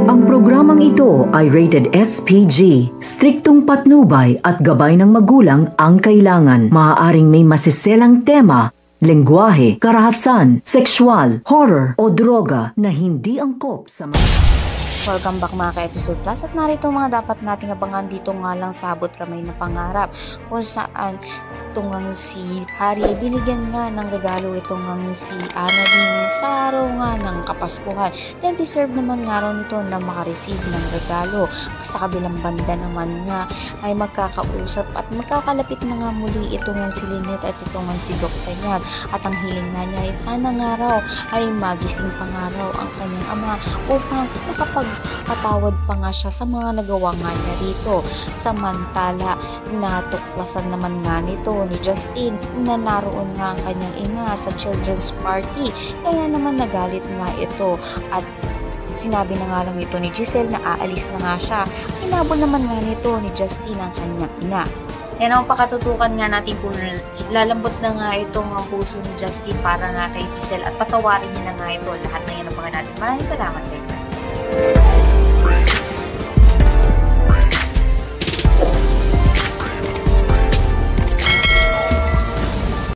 Ang programang ito ay rated SPG. Striktong patnubay at gabay ng magulang ang kailangan. Maaaring may masiselang tema, lengguwahe, karahasan, sexual, horror o droga na hindi angkop sa mga... Welcome back mga ka-episode plus at narito mga dapat nating abangan dito nga lang sabot kamay na pangarap kung saan itong si Harry ay binigyan nga ng regalo itong si Annalyn sa araw nga ng Kapaskuhan. Then deserve naman nga raw nito na makareceive ng regalo. Sa kabilang banda naman nga ay magkakausap at magkakalapit na nga muli itong si Lynette at itong si Doc Tanyag. At ang hiling nga niya ay sana nga raw ay magising pa nga raw ang kanyang ama upang makapagpatawad pa nga siya sa mga nagawa nga niya rito. Samantala, natuklasan naman nga nito ni Justin na naroon nga ang kanyang ina sa children's party. Kaya naman nagalit nga ito at sinabi na nga lang ito ni Giselle na aalis na nga siya. Inabol naman nga nito ni Justin ang kanyang ina. Yan ang pakatutukan nga natin kung lalambot na nga itong ang puso ni Justin para nga kay Giselle at patawarin niya na nga ito. Lahat na yan ang mga natin. Maraming salamat.